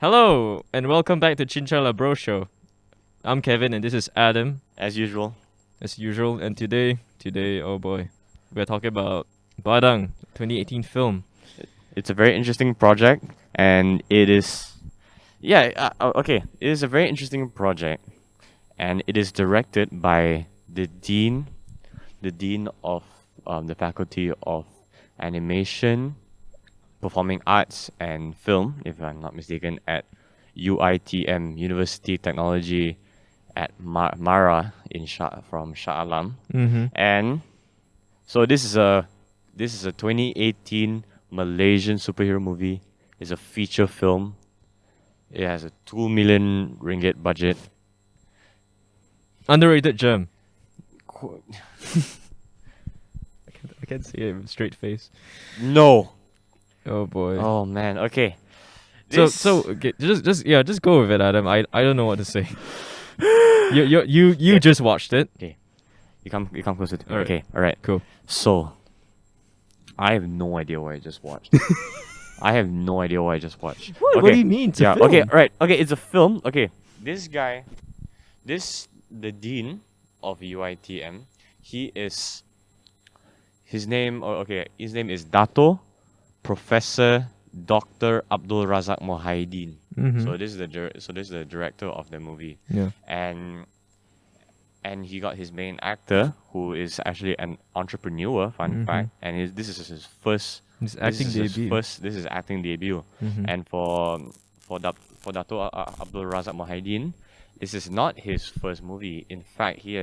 Hello, and welcome back to Cincai Bro Show. I'm Kevin, and this is Adam, As usual. as usual. And today, oh boy, we're talking about Badang, 2018 film. It's a very interesting project, and it is. Okay. It is a very interesting project, and it is directed by the dean of the Faculty of Animation, Performing Arts, and Film, if I'm not mistaken, at UITM University Technology at Mara from Shah Alam, Mm-hmm. and so this is a 2018 Malaysian superhero movie. It's a feature film. It has a 2 million ringgit budget. Underrated gem. Qu- I can't see it with a straight face. No. Oh boy. Oh man. Okay. So okay, just go with it, Adam. I don't know what to say. You Okay. just watched it. Okay. You come closer to me. Alright. Okay. All right. Cool. So I have no idea what I just watched. I have no idea what I just watched. What? Okay. What do you mean? It's a Yeah. film. Okay. Right. Okay. It's a film. Okay. This guy, the dean of UITM. He is. His name. His name is Dato Professor Dr. Abdul Razak Mohideen. Mm-hmm. So this is the director of the movie, Yeah. and he got his main actor, who is actually an entrepreneur. Fun Mhm. fact, and this is his first. His This acting is his debut. first. This is acting debut, Mhm. and for Dato Abdul Razak Mohideen, this is not his first movie. In fact, he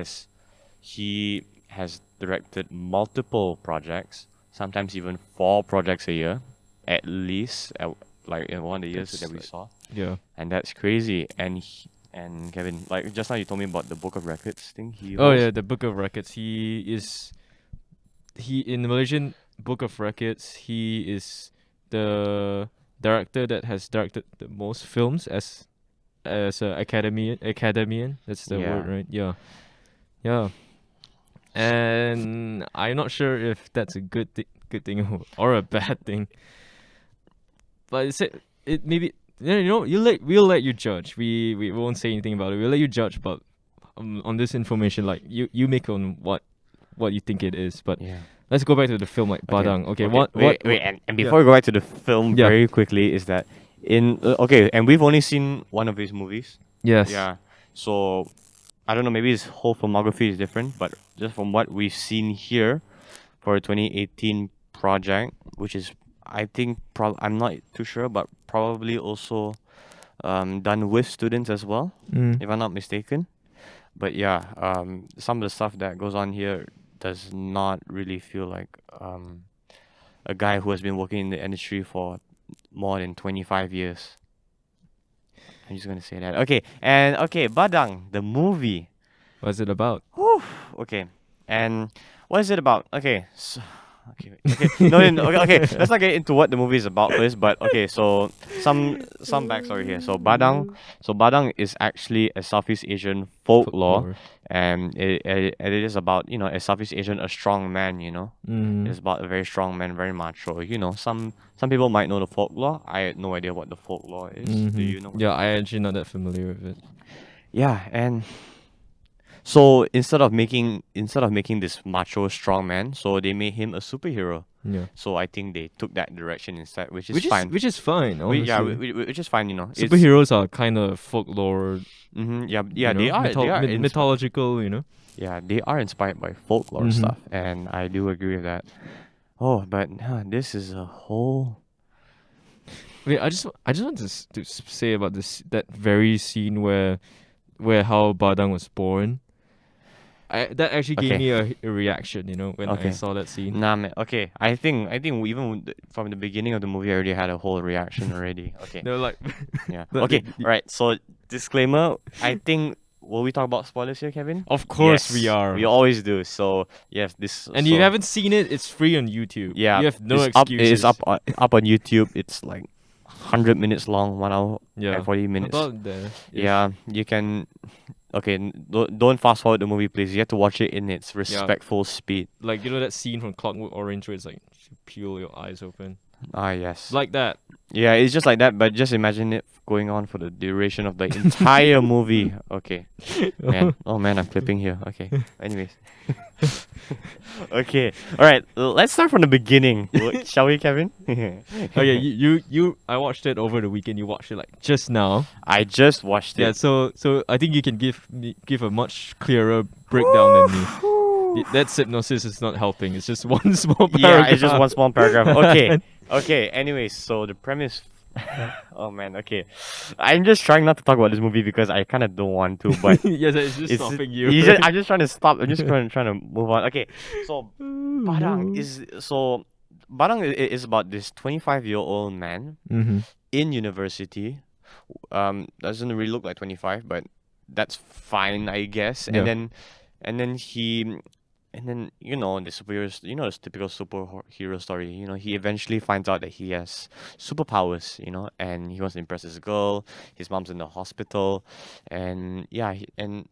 has directed multiple projects, sometimes even 4 projects a year, at least. Like in one of the years That's that we like- saw, Yeah. and that's crazy. And Kevin, like just now you told me about the Book of Records thing. Oh yeah, the Book of Records. He in the Malaysian Book of Records. He is the director that has directed the most films as a academian. That's the word, Yeah. right? Yeah, yeah. And I'm not sure if that's a good thing or a bad thing. But it maybe we'll let you judge. We won't say anything about it. We'll let you judge about on this information. Like you make on what you think it is. But Yeah. let's go back to the film, like Badang. Okay, what Wait, and before we go back to the film Yeah. very quickly, is that and we've only seen one of his movies. Yes. Yeah. So I don't know, maybe his whole filmography is different, but just from what we've seen here for a 2018 project, which is I think I'm not too sure, but probably also done with students as well, Mm. if I'm not mistaken. But yeah, some of the stuff that goes on here does not really feel like a guy who has been working in the industry for more than 25 years. I'm just gonna say that. Okay, Badang, the movie. What's it about? Whew, okay, and what is it about? Okay, so, no, okay. Let's not get into what the movie is about first. But okay, so some backstory here. So Badang is actually a Southeast Asian folklore, and it is about a Southeast Asian, a strong man. Mm. It's about a very strong man, very macho. Some people might know the folklore. I had no idea what the folklore is. Do you know? Yeah, I actually not that familiar with it. Yeah, and so instead of making this macho strong man, so they made him a superhero. Yeah. So I think they took that direction instead, which is fine. Which is fine. Honestly. Which is fine. Superheroes are kind of folklore. They are mythological. Yeah, they are inspired by folklore Mhm. stuff, and I do agree with that. Oh, but this is a whole. Wait, I just want to say about that very scene where how Badang was born. That actually gave Okay. me a reaction, when I Okay. saw that scene. Nah, man. Okay, I think even from the beginning of the movie, I already had a whole reaction already. Okay. No, like Yeah. But Okay. the- Right. So disclaimer. I think will we talk about spoilers here, Kevin? of course we Yes, are. We always do. So yes, this. And so, you haven't seen it, it's free on YouTube. Yeah. You have no it's excuses. It's up on YouTube. It's like 100 minutes long, 1 hour Yeah. and 40 minutes. About there. Yeah, you can. Okay, don't fast forward the movie, please. You have to watch it in its respectful speed. Like that scene from Clockwork Orange where it's like you peel your eyes open. Ah, yes. like that. Yeah, it's just like that, but just imagine it going on for the duration of the entire movie. Okay. Man. Oh man, I'm clipping here. Okay. Anyways. Okay. All right. Let's start from the beginning. Shall we, Kevin? Oh yeah, you. I watched it over the weekend. You watched it like just now. I just watched Yeah. it. So I think you can give a much clearer breakdown than me. That hypnosis is not helping. It's just one small paragraph. Yeah, it's just one small paragraph. Okay. Okay. Anyways, so the premise. Oh man. Okay. I'm just trying not to talk about this movie because I kind of don't want to, but yes, it's just stopping you. I'm just trying to stop. I'm just trying to move on. Okay. So Badang is about this 25-year-old man Mm-hmm. in university. Doesn't really look like 25, but that's fine, I guess. Yeah. And then he, and then the superheroes, this typical superhero story. He eventually finds out that he has superpowers. And he wants to impress his girl. His mom's in the hospital, and yeah, and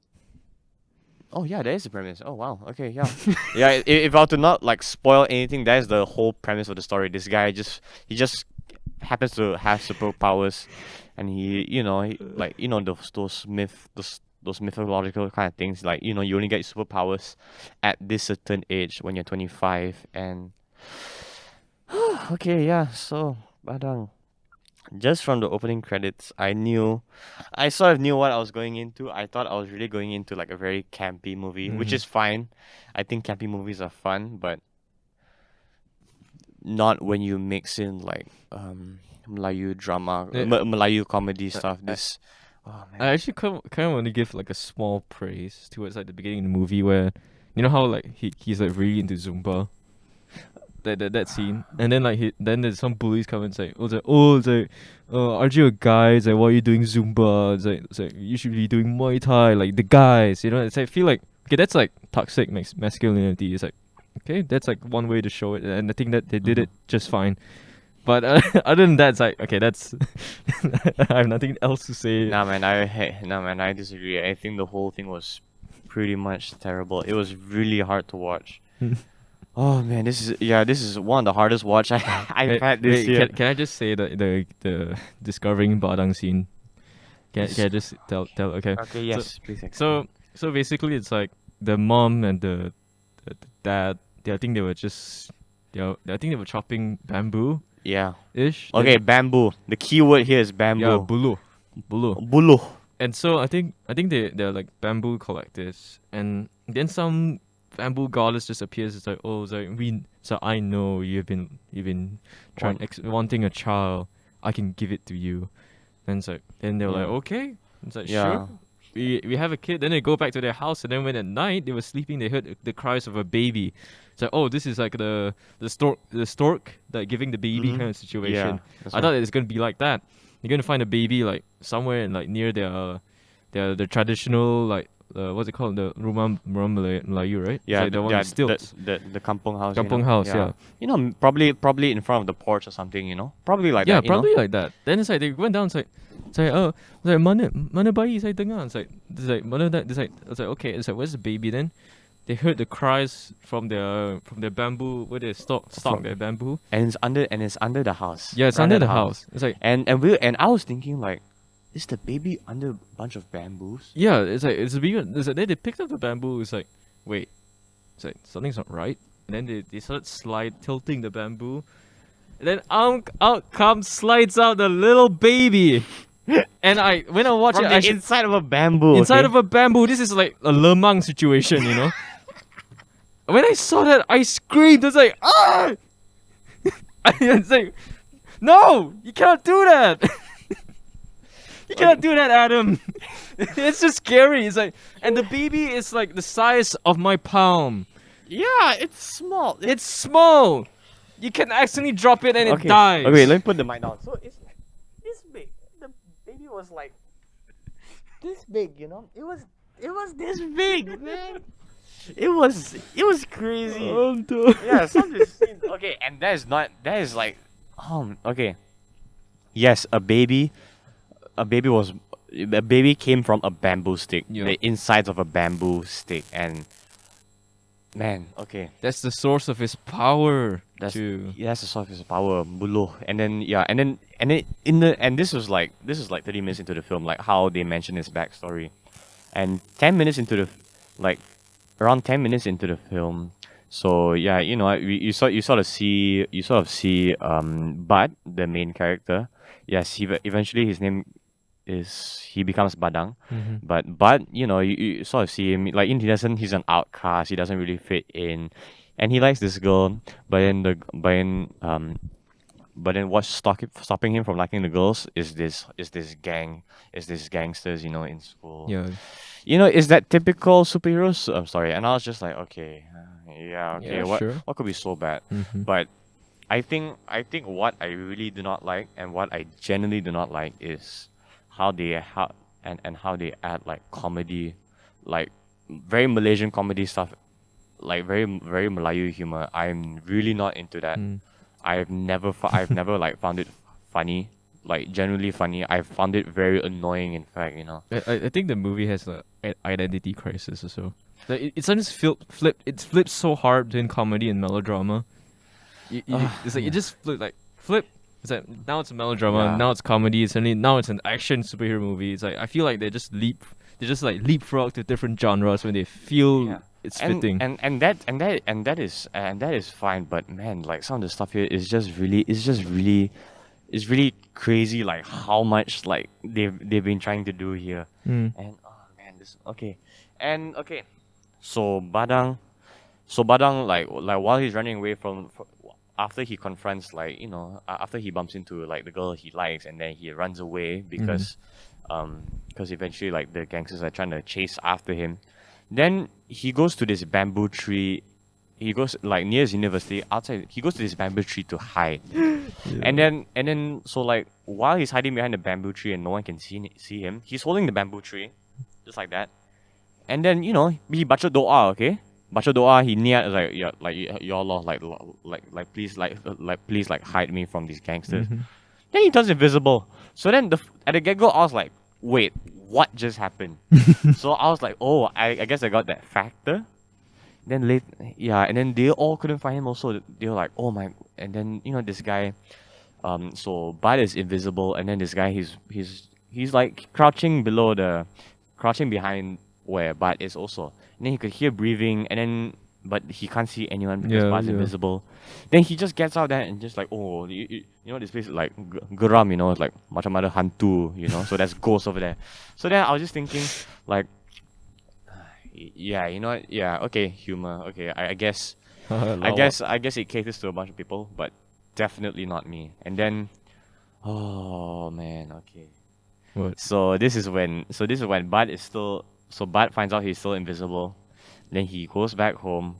oh yeah, that is the premise. Oh wow, okay, yeah, yeah. If I were to not like spoil anything, that is the whole premise of the story. This guy he just happens to have superpowers, and those mythological kind of things. Like you only get superpowers at this certain age when you're 25, and okay, yeah. So Badang. Just from the opening credits, I sort of knew what I was going into. I thought I was really going into like a very campy movie, which is fine. I think campy movies are fun, but not when you mix in like Melayu drama, Melayu comedy stuff. Oh man. I actually kind of want to give like a small praise towards like the beginning of the movie where you know how like he's like really into Zumba. That scene, and then like then there's some bullies come and say, aren't you a guy? It's like, why are you doing Zumba? It's like you should be doing Muay Thai, like the guys, It's like, I feel like okay, that's like toxic masculinity. It's like okay, that's like one way to show it, and I think that they did it just fine. But other than that, it's like okay, that's I have nothing else to say. Nah, man, I disagree. I think the whole thing was pretty much terrible. It was really hard to watch. Oh man, this is one of the hardest watch I've had this year. Can I just say the discovering Badang scene? Can I just tell? Okay. Okay, yes, please. So basically, it's like the mom and the dad. I think they were just, I think they were chopping bamboo. Yeah. Ish. Okay, bamboo. The key word here is bamboo. Yeah, bulu. Bulu. And so I think they're like bamboo collectors, and then some bamboo goddess just appears. It's like, oh, so I know you've been trying wanting a child. I can give it to you. And it's like, then they're like, okay. It's like, sure. We have a kid. Then they go back to their house, and then when at night they were sleeping, they heard the cries of a baby. It's like, oh, this is like the stork like giving the baby kind of situation. Yeah, I thought it's gonna be like that. You're gonna find a baby like somewhere in like near their traditional like what's it called, the rumah Melayu, right? Yeah, like the one with stilts. The kampung house. Kampung house, yeah. Probably in front of the porch or something. Probably like that. Yeah, probably like that. Then it's like they went down. It's like oh, it's like mana bayi saya dengar. It's like mana that. It's like okay. It's like where's the baby then? They heard the cries from the bamboo where they stock their bamboo. And it's under the house. Yeah, it's under the house. It's like and I was thinking like, is the baby under a bunch of bamboos? Yeah, it's a baby. It's like then they picked up the bamboo. It's like wait, it's like something's not right. And then they started tilting the bamboo. And then out slides out the little baby. And when I watch From it, the inside of a bamboo. Inside of a bamboo. This is like a lemang situation, When I saw that, I screamed. It's like, ah! It's like, no, you can't do that. You can't do that, Adam. It's just scary. It's like, and the baby is like the size of my palm. Yeah, it's small. It's small. You can accidentally drop it and it dies. Okay, let me put the mic down. So it's this big. The baby was like this big, It was this big, man. It was crazy. Yeah, some just okay, and that is like okay. Yes, a baby came from a bamboo stick. Yeah. The insides of a bamboo stick, and man, okay. That's the source of his power. That's to that's the source of his power, buluh. And then yeah, and then in the and this was like 30 minutes into the film, like how they mention his backstory, and 10 minutes into the like around 10 minutes into the film. So yeah, you sort of see Bud, the main character. Yes, eventually his name is he becomes Badang, Mhm. but you sort of see him like he's an outcast. He doesn't really fit in, and he likes this girl. But then what's stopping him from liking the girls is this gangsters in school. Yeah. Is that typical superheroes? I'm sorry, and I was just like, okay, yeah, okay, Yeah, what sure. what could be so bad? Mhm. But I think what I really do not like and what I genuinely do not like is how they add like comedy, like very Malaysian comedy stuff, like very very Melayu humor. I'm really not into that. Mm. I've never like found it funny, like genuinely funny. I've found it very annoying. In fact. I think the movie has an identity crisis or so. Like it's sometimes flipped. It's flipped so hard between comedy and melodrama. It's like it Yeah. just flip. It's like now it's a melodrama, Yeah. now it's comedy. Suddenly now it's an action superhero movie. It's like I feel like they just like leapfrog to different genres when they feel Yeah. it's And fitting. and and that and that and that is fine, but man, like some of the stuff here is just really crazy, like how much like they've been trying to do here. Mm. And oh man, this okay. And okay. So Badang like while he's running away from after he confronts after he bumps into like the girl he likes, and then he runs away Mhm. because eventually like the gangsters are trying to chase after him. Then he goes to this bamboo tree. He goes like near his university outside. He goes to this bamboo tree to hide. Yeah. And then so like while he's hiding behind the bamboo tree and no one can see him, he's holding the bamboo tree, just like that. And then he baca doa, okay? Baca doa, he niat like ya Allah, like please please like hide me from these gangsters. Mhm. Then he turns invisible. So then at the get go, I was like, wait, what just happened? So I was like, oh, I guess I got that factor. Then late, yeah, and then they all couldn't find him. Also, they were like, oh my, and then this guy, so Bud is invisible, and then this guy, he's like crouching behind where Bud is also. And then he could hear breathing, and then but he can't see anyone because Yeah, Bud's yeah. invisible. Then he just gets out there and just like, oh, this place is like geram, it's like macam ada hantu, so there's ghosts over there. So then I was just thinking, like, yeah, what? Yeah, okay, humor. Okay, I guess, I Lawak. guess, I guess it caters to a bunch of people, but definitely not me. And then, oh man, okay. What? So this is when Bud is still. So Bud finds out he's still invisible. Then he goes back home.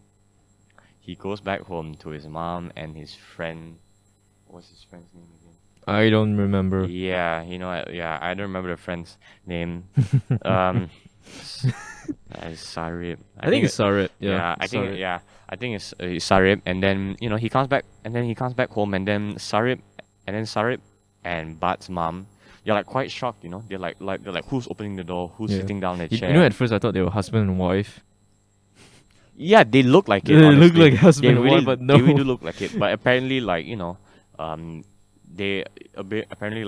He goes back home to his mom and his friend. What's his friend's name again? I don't remember. Yeah, I don't remember the friend's name. Um, Sarib. I think it's Sarit. Yeah, I think Sarit. yeah, I think it's Sarib, and then he comes back, home, and then Sarib and Bat's mom, they're like quite shocked, they're like who's opening the door, who's Yeah. sitting down in the You chair. know, at first I thought they were husband and wife. Yeah, they look like it. They look Honestly. like husband and wife, but no. They really do look like it. But apparently, they apparently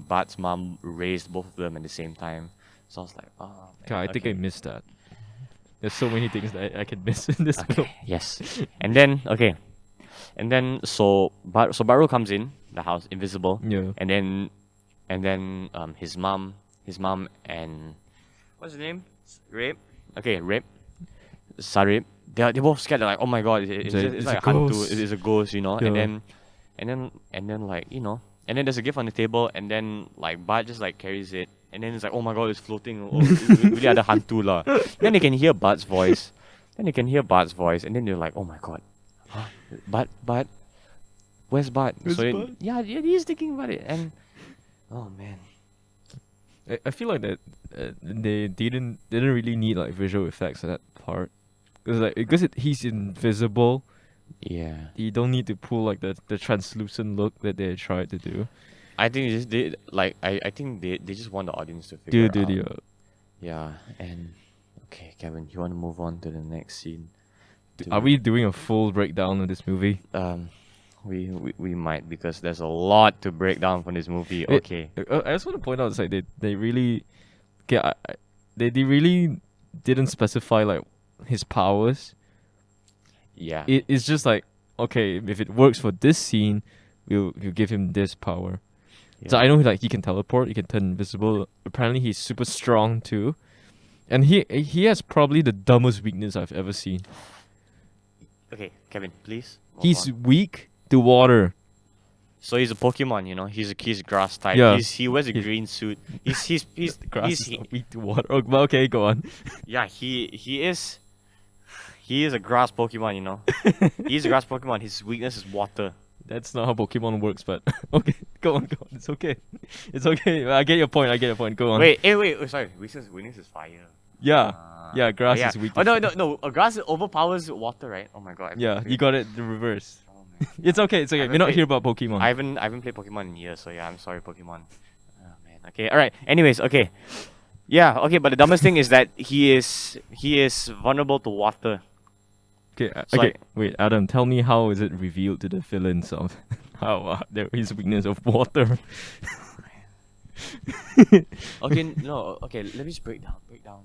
Bat's mom raised both of them at the same time. So I was like, oh man, God, I think I okay. missed that. There's so many things that I can miss in this film. Okay, yes. And then so Baru comes in the house invisible, Yeah. and then his mom and what's his name? Rape. Okay, Rape. Sarip. They're both scared. They're like, oh my god, it's like a hantu. ghost. It's a ghost, And Yeah. then like and then there's a gift on the table, and then like Bart just like carries it, and then it's like, oh my god, it's floating. Oh, it's really ada hantu lah. Then they can hear Bart's voice. And then they're like, oh my god, huh? Bart, where's Bart? Where's So Bart? yeah, he's thinking about it, and oh man, I feel like that they didn't really need like visual effects at that part. Because he's invisible, yeah. you don't need to pull like the translucent look that they tried to do. I think I think they just want the audience to figure Dude, out. Yeah, and okay, Kevin, you want to move on to the next scene? Are we doing a full breakdown of this movie? We might, because there's a lot to break down from this movie. It- Okay. I just want to point out, it's like they really, okay, they really didn't specify like his powers. Yeah. It's just like, okay, if it works for this scene, we'll give him this power. So I know he can teleport, he can turn invisible. Apparently he's super strong too, and he has probably the dumbest weakness I've ever seen. Okay, Kevin, please. move He's on. weak to water. So he's a Pokemon, you know. He's grass type. Yeah. He wears a He's- green suit. He's Grass he's is he, not weak to water. Oh, well, okay, go on. yeah, he is a grass Pokemon, you know. He's a grass Pokemon. His weakness is water. That's not how Pokemon works, but okay, go on. It's okay. It's okay. I get your point. Go on. Wait, oh, sorry. Weakness is fire. Yeah. Ah. Yeah, grass yeah. is weak. Oh to no. Grass overpowers water, right? Oh my god. Yeah, you got it the reverse. Oh, man. It's okay. It's okay. haven't We're not played- here about Pokemon. I haven't played Pokemon in years, so yeah, I'm sorry, Pokemon. Oh man. Okay. All right. Anyways, okay. Yeah. Okay. But the dumbest thing is that he is vulnerable to water. Okay, So okay. like- Wait, Adam, tell me how is it revealed to the villains of how his weakness of water? Okay. No. Okay. Let me just break down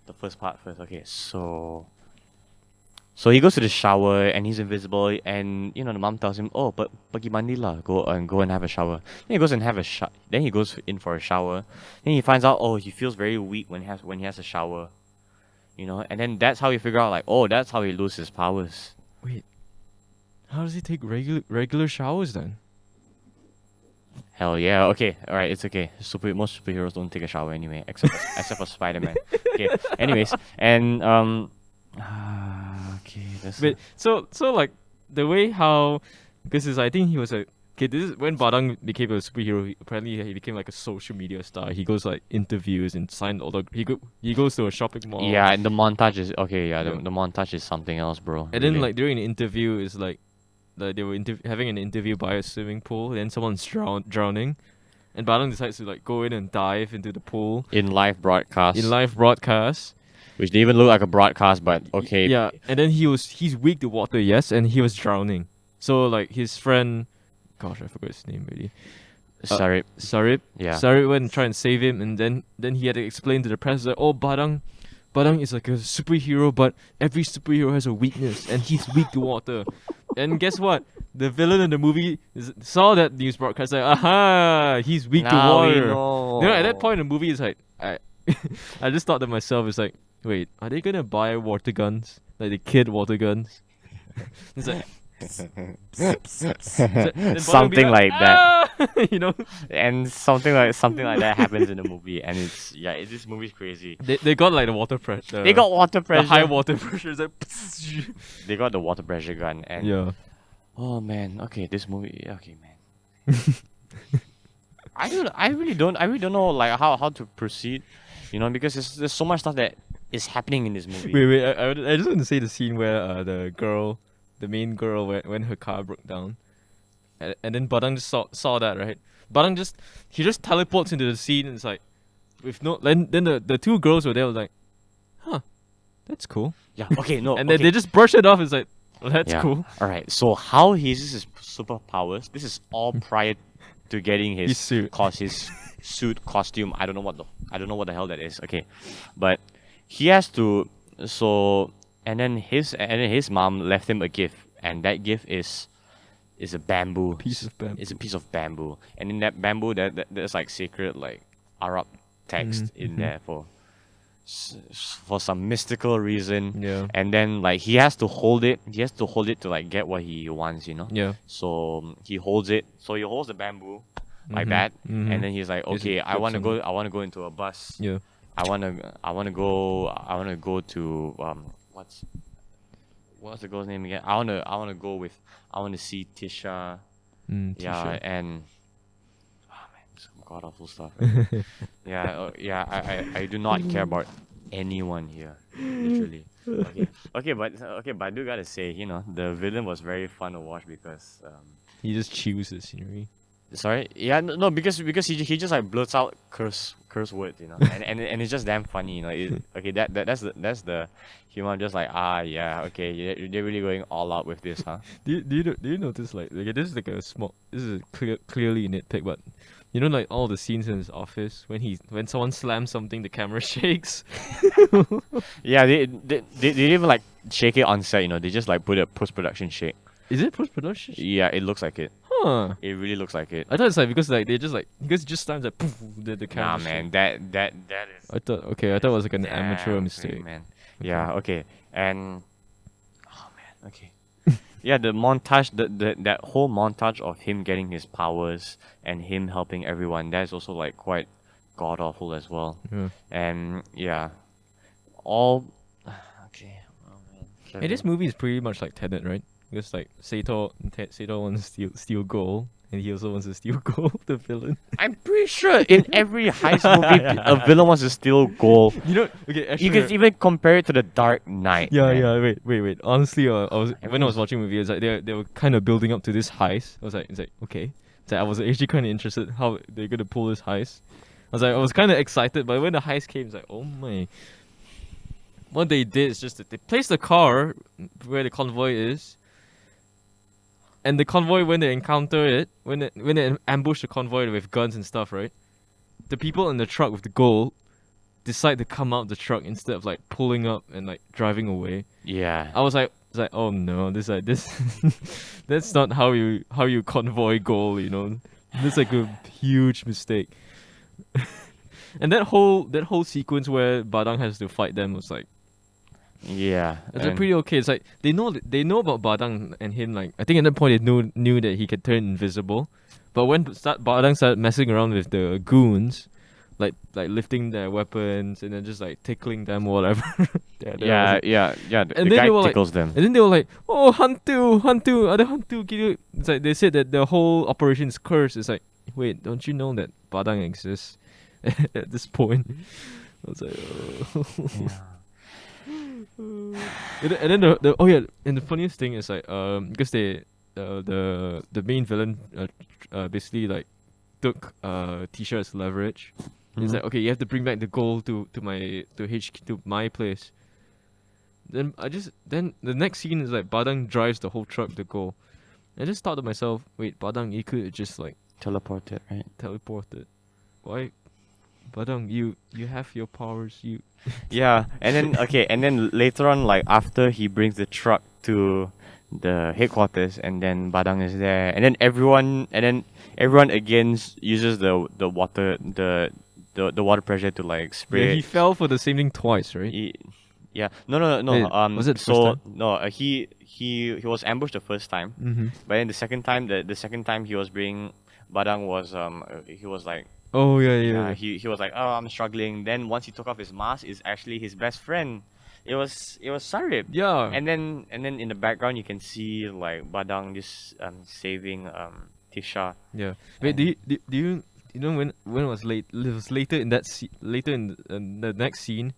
the first part first. Okay. So he goes to the shower and he's invisible, and you know the mom tells him, "Oh, but pergi mandi lah, go and have a shower." Then he goes and have a Then he goes in for a shower. Then he finds out, oh, he feels very weak when he has a shower, you know. And then that's how he figure out, like, oh, that's how he loses his powers. Wait, how does he take regular showers then? Hell yeah. Okay. All right. It's okay. Most superheroes don't take a shower anyway, except for Spider-Man. Okay. Anyways, and okay. Wait, so like the way how, because I think he was a okay. This is when Badang became a superhero. Apparently, he became like a social media star. He goes like interviews and signed he goes to a shopping mall. Yeah, and the montage is okay. Yeah, Yeah. the montage is something else, bro. And then really. like during the interview is like they were having an interview by a swimming pool. Then someone's drowning, and Badang decides to like go in and dive into the pool in live broadcast, in live broadcast. which didn't even look like a broadcast, but okay. Yeah, and then he's weak to water, yes, and he was drowning. So like his friend, gosh, I forgot his name already. Sorry. Sarip. Yeah. Sarip went and tried and save him, and then he had to explain to the press that, oh, Badang is like a superhero, but every superhero has a weakness, and he's weak to water. And guess what? The villain in the movie saw that news broadcast, like, aha, he's weak to Now we water. know. You know, at that point in the movie, it's like I just thought to myself, it's like, wait, are they gonna buy water guns, like the kid water guns? It's like. Then Badang will be Something like that. "Ah!" You know, And something like that happens in the movie, and this movie's crazy. they got like the water pressure. They got water the pressure. high water pressure. It's like, They got the water pressure gun, and yeah. oh man, okay, this movie, okay, man. I really don't know like how to proceed, you know, because there's so much stuff that is happening in this movie. Wait. I just want to say the scene where the main girl, when her car broke down, and then Badang just saw that, right? Badang just teleports into the scene, and it's like, with no then the two girls were there, was like, huh, that's cool. Yeah. Okay. No. And okay. then they just brush it off. It's like, well, that's Yeah. cool. All right. So how he uses his superpowers? This is all prior to getting his suit. his suit costume. I don't know what the hell that is. Okay, but he has to. So and then his mom left him a gift, and that gift is a bamboo. Piece of bamboo. It's a piece of bamboo, and in that bamboo, there's like sacred like Arab text in there for some mystical reason. Yeah. And then like he has to hold it to like get what he wants, you know. Yeah. So he holds it. So he holds the bamboo like that, and then he's like, Yes, okay, it I want to flips go. I want to go into a bus. Yeah. I want to go to what's the girl's name again? I want to see Tisha. Yeah, T-shirt. and oh man, some god awful stuff. I do not care about anyone here, literally. Okay, but I do gotta say, you know, the villain was very fun to watch because He just chews the scenery. Sorry, yeah, no, because he just like blurts out curse words, and it's just damn funny, okay, that's the humor, just like, yeah, okay, they're really going all out with this, huh? Do you notice like okay, this is like a small this is clearly a nitpick, but you know like all the scenes in his office when someone slams something, the camera shakes. Yeah, they didn't even like shake it on set, they just like put a post production shake. Is it post production? Yeah, it looks like it. Huh. It really looks like it. I thought it's like because like they just like because it just times like poof, the camera. Nah, man, that is. I thought okay, I thought it was like an amateur damn mistake. thing, man. Yeah, okay, and oh man, okay. Yeah, the montage, that whole montage of him getting his powers and him helping everyone, that's also like quite god awful as well. Yeah. And yeah, all okay. Oh man. Hey, this movie is pretty much like Tenet, right? Because like Sator wants to steal gold, and he also wants to steal gold. The villain. I'm pretty sure in every heist movie, a villain wants to steal gold. You know, okay, actually, You can even compare it to the Dark Knight. yeah, man. yeah. Wait. Honestly, when I Everyone- was watching the movie, it's like they were kind of building up to this heist. It's like okay. It's like I was actually kind of interested how they're gonna pull this heist. I was kind of excited, but when the heist came, it's like oh my. What they did is just that they placed the car where the convoy is, and the convoy when they encounter it, when they ambush the convoy with guns and stuff, right? The people in the truck with the gold decide to come out the truck instead of like pulling up and like driving away. Yeah. I was like, oh no, this that's not how you convoy gold, you know. That's like a huge mistake. And that whole sequence where Badang has to fight them was like Yeah. it's like and- pretty okay. It's like they know about Badang and him. Like I think at that point they knew that he could turn invisible, but when Badang started messing around with the goons, like lifting their weapons and then just like tickling them or whatever. yeah. And The then guy they were like- tickles them. And then they were like, "Oh, hantu, other hantu." It's like they said that the whole operation is cursed. It's like, wait, don't you know that Badang exists at this point? I was like, oh. And then the oh yeah, and the funniest thing is like because they the main villain basically like took Tisha as leverage. It's Mhm. like okay, you have to bring back the gold to my place. Then the next scene is like Badang drives the whole truck to go. I just thought to myself, wait, Badang, you could just like Teleported, right? teleported. Why, Badang? You have your powers. You Yeah, and then okay, and then later on, like after he brings the truck to the headquarters, and then Badang is there, and then everyone again uses the water the water pressure to like spray. yeah, he fell for the same thing twice, right? Yeah, no. Wait, was it the first time? no, he was ambushed the first time, Mm-hmm. but then the second time he was being Badang was he was like. Oh yeah. He was like, oh, I'm struggling. Then once he took off his mask, it's actually his best friend. It was Sarib. Yeah. And then in the background you can see like Badang just saving Tisha. Yeah. Wait, do you know when it was late? It was later in that later in the next scene.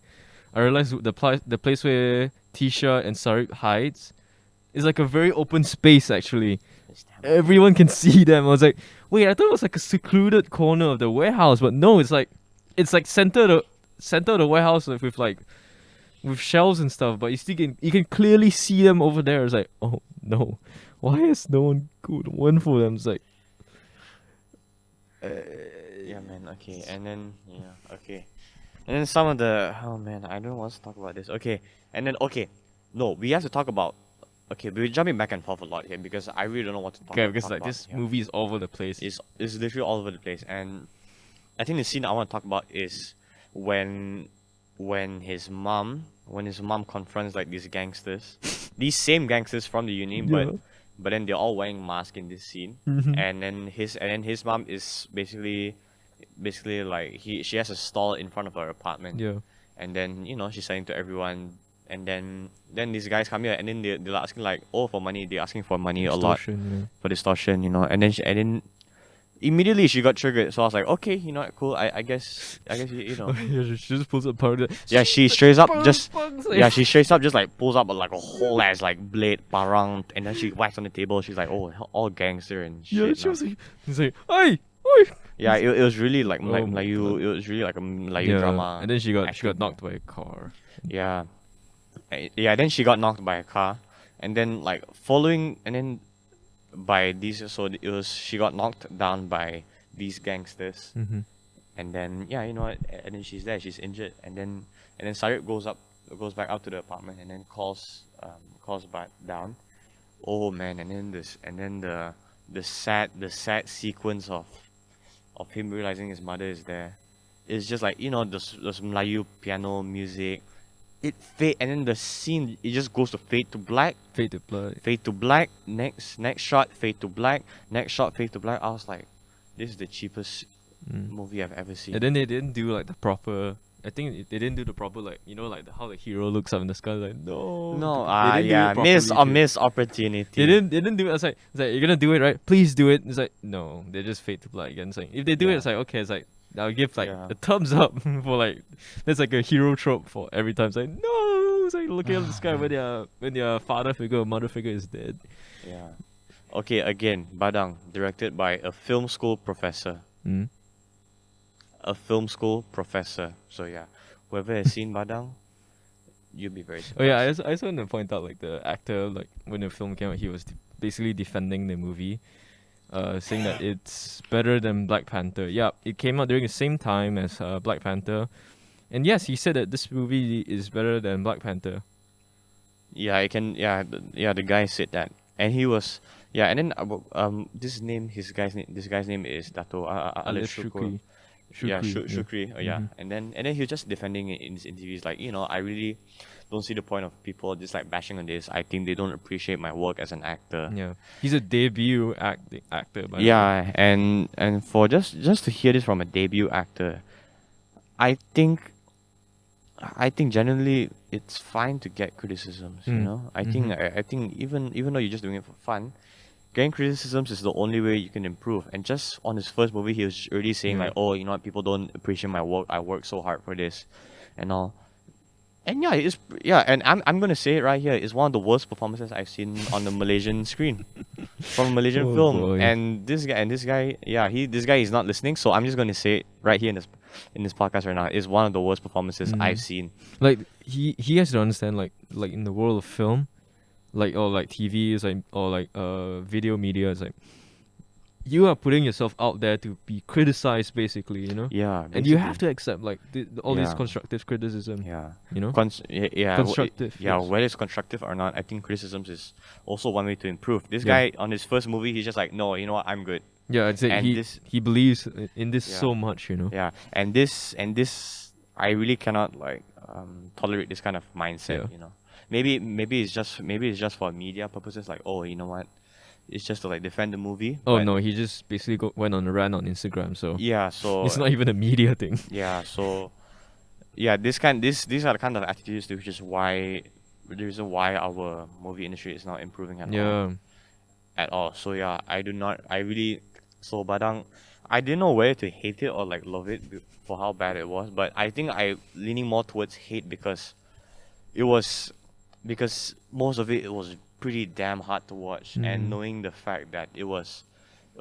I realized the place where Tisha and Sarip hides is like a very open space actually. Everyone can see them. I was like, wait, I thought it was like a secluded corner of the warehouse, but no, it's like center of the warehouse with shelves and stuff. But you can clearly see them over there. It's like, oh no, why is no one one for them? It's like, Yeah, man. Okay, and then okay, and then some of the oh man, I don't want to talk about this. Okay, and then no, we have to talk about. Okay, we're jumping back and forth a lot here because I really don't know what to talk okay, about. because like this movie is all over the place. It's literally all over the place, and I think the scene I want to talk about is when his mom confronts like these gangsters, these same gangsters from the uni, Yeah. but then they're all wearing masks in this scene, Mhm. and then his mom is basically like she has a stall in front of her apartment, Yeah. and then she's saying to everyone, and then these guys come here, and then they're asking like, oh, for money, they're asking for money a lot Extortion, for distortion, and then immediately she got triggered. So I was like, okay, you know what, cool. You know. Yeah, she just pulls apart the Yeah, she straight up just bugs, yeah, she straight up just like pulls up like a whole ass like blade parang, and then she whacks on the table. She's like, oh, all gangster and yeah, shit. she Now. was like, he's like, oi, oi. Yeah, it was really like Oh my Melayu. God. It was really like a Melayu Yeah, drama. and then she got acting, knocked by a car. Yeah, yeah. Then she got knocked by a car, and then like following, and then by these. So it was she got knocked down by these gangsters, Mm-hmm. and then yeah, you know what? And then she's there. She's injured, and then Sarit goes back up to the apartment, and then calls back down. Oh man, and then the sad sequence of him realizing his mother is there. It's just like, you know, those Melayu piano music. It fade, and then the scene, it just goes to fade to black, Fade to black. fade to black. Next shot, fade to black. Next shot, fade to black. I was like, this is the cheapest movie I've ever seen. And then they didn't do like the proper. I think they didn't do the proper, like, you know, like how the hero looks up in the sky, like, no. No, they didn't do yeah, it properly, too. missed opportunity. They didn't do it. It's like, you're gonna do it, right? Please do it. It's like, no, they just fade to black again. It's like, if they do it, Yeah. it's like, okay, it's like, I'll give like Yeah. a thumbs up for like, there's like a hero trope for every time. It's like, no, it's like looking up the sky when your father figure or mother figure is dead. Yeah. Okay, again, Badang, directed by a film school professor. Mm. A film school professor. So yeah, whoever has seen Badang, you'll be very surprised. Oh yeah, I just want to point out, like, the actor, like, when the film came out, he was basically defending the movie, saying that it's better than Black Panther. Yeah, it came out during the same time as Black Panther, and yes, he said that this movie is better than Black Panther. Yeah, I can. Yeah, the guy said that, and he was. Yeah, and then this guy's name is Dato Alif Shukri. Yeah, Shukri. Yeah, Mhm. and then he was just defending it in his interviews, like, you know, I really don't see the point of people just like bashing on this. I think they don't appreciate my work as an actor. Yeah, he's a debut actor. By the way. Yeah, and for just to hear this from a debut actor, I think generally it's fine to get criticisms. You Mm. know, I Mhm. think even though you're just doing it for fun, getting criticisms is the only way you can improve. And just on his first movie, he was already saying Yeah. like, oh, you know what, people don't appreciate my work. I work so hard for this, and all. And and I'm gonna say it right here. It's one of the worst performances I've seen on the Malaysian screen from a Malaysian Oh, film. boy. And this guy, yeah, this guy is not listening. So I'm just gonna say it right here in this podcast right now. It's one of the worst performances I've seen. Like, he has to understand, like in the world of film, like, or like TV is like, or like video media is like, you are putting yourself out there to be criticized, basically, you know. Yeah, And you have basically. to accept, like, all these Yeah. constructive criticism. Yeah. You know. Yeah, Constructive, yeah, yes. whether it's constructive or not, I think criticisms is also one way to improve. This Yeah. guy on his first movie, he's just like, no, you know what, I'm good. Yeah, I'd say And he this- he believes in this Yeah. so much, you know. Yeah, and this, I really cannot like tolerate this kind of mindset. Yeah. You know, maybe it's just for media purposes. Like, oh, you know what, it's just to like defend the movie. Oh but no, he just basically went on a rant on Instagram, so Yeah, so it's not even a media thing. yeah, so yeah, these are the kind of attitudes which is why the reason why our movie industry is not improving at all. Yeah. At all. So yeah, so Badang, I didn't know whether to hate it or like love it for how bad it was, but I think I leaning more towards hate because most of it was pretty damn hard to watch, and knowing the fact that it was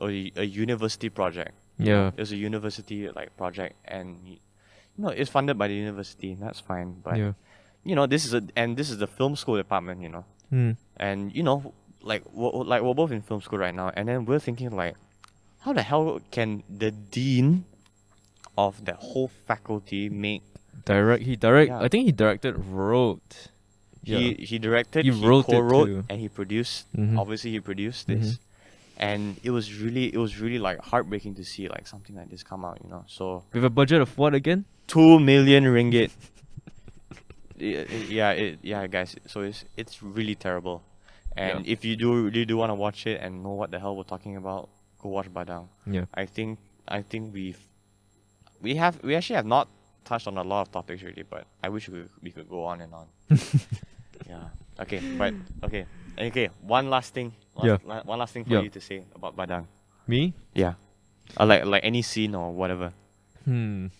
a university project. Yeah. It was a university like project, and it's funded by the university. That's fine, but Yeah. this is the film school department. And we're both in film school right now, and then we're thinking like, how the hell can the dean of that whole faculty make Yeah. I think he directed, wrote. Yeah. he directed, He wrote it co-wrote, too. and he produced. Mhm. Obviously, he produced this, and it was really like heartbreaking to see like something like this come out. So With a budget of what again? 2 million ringgit. Yeah, guys. So it's really terrible. And if you really do want to watch it and know what the hell we're talking about, go watch Badang. Yeah. I think we actually have not touched on a lot of topics already, but I wish we could go on and on. Yeah. Okay. One last thing. One last thing for Yeah. you to say about Badang. Me? Yeah. Or like any scene or whatever. Man,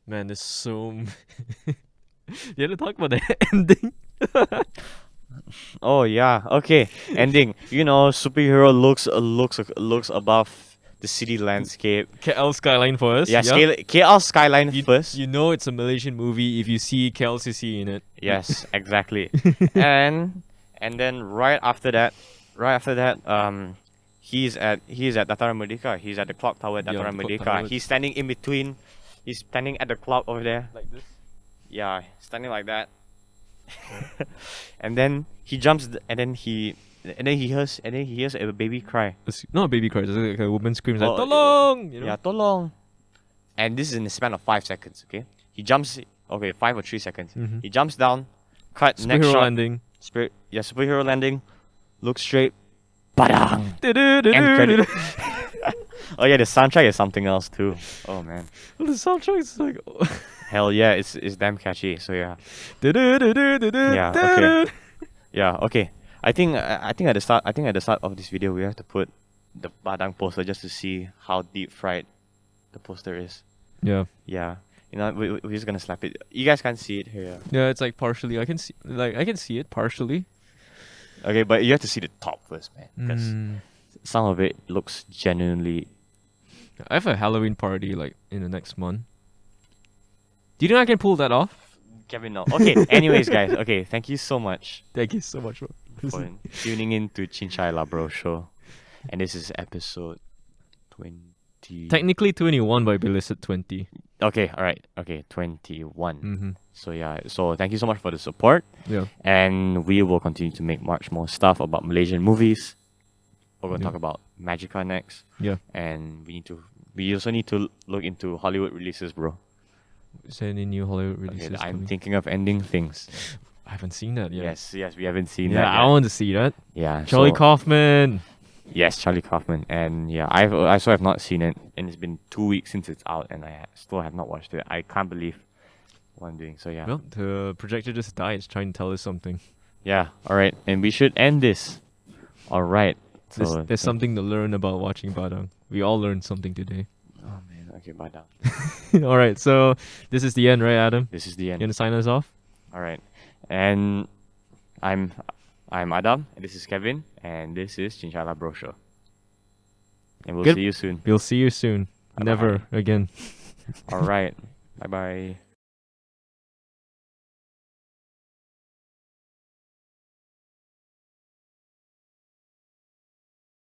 there's so. You had to talk about the ending. Oh yeah, okay. Ending. You know, superhero looks above the city landscape. KL skyline first. Yeah, Yeah. KL skyline You first. you know it's a Malaysian movie if you see KLCC in it. Yes, exactly. and and then right after that, he's at Dataran Merdeka. He's at the clock tower at Yeah, Dataran the clock Merdeka. tower. He's standing in between. He's standing at the clock over there. Like this. Yeah, standing like that. And then he jumps, and then he hears a baby cry. It's not a baby cry. It's like a woman screams like Oh, "Tolong!" You know. Yeah, tolong. And this is in the span of 5 seconds. Okay, he jumps. Okay, 5 or 3 seconds. Mhm. He jumps down. Cut. Next Superhero shot. landing. Superhero landing. Look straight. Badang. End credit. Oh yeah, the soundtrack is something else too. Oh man. The soundtrack is like. Hell yeah, it's damn catchy. So yeah. Yeah. Okay. Yeah. Okay. I think at the start of this video we have to put the Badang poster just to see how deep fried the poster is. Yeah. Yeah. You know, we're just gonna slap it. You guys can't see it here. Yeah, it's like partially. I can see it partially. Okay, but you have to see the top first, man. Because Mm. some of it looks genuinely. I have a Halloween party like in the next month. Do you think I can pull that off? Kevin, no. Okay. Anyways, guys. Okay. Thank you so much Thank you so much, bro. for tuning in to Cincai La Bro Show, and this is episode 20. Technically 21, but we listed 20. Okay. All right. Okay. 21. Mm-hmm. So yeah. So thank you so much for the support, Yeah. and we will continue to make much more stuff about Malaysian movies. We're gonna Yeah. talk about Magica next. Yeah. And we also need to look into Hollywood releases, bro. Is there any new Hollywood Okay, releases? I'm coming? thinking of ending things. I haven't seen that yet. Yes, we haven't seen Yeah, that I yet. want to see that. Yeah, Charlie so- Kaufman. Yes, Charlie Kaufman, and yeah, I also have not seen it, and it's been 2 weeks since it's out, and I still have not watched it. I can't believe what I'm doing. So yeah, Well, the projector just died. It's trying to tell us something. yeah. All right, and we should end this. All right. So There's something to learn about watching Badang. We all learned something today. Oh man. Okay, bye now. All right, so this is the end, right, Adam? This is the You end. gonna sign us off? All right, and I'm Adam, and this is Kevin, and this is Cinchala Bro Show. And we'll Good. see you soon. We'll see you soon. Bye-bye. Never again. All right. Bye bye.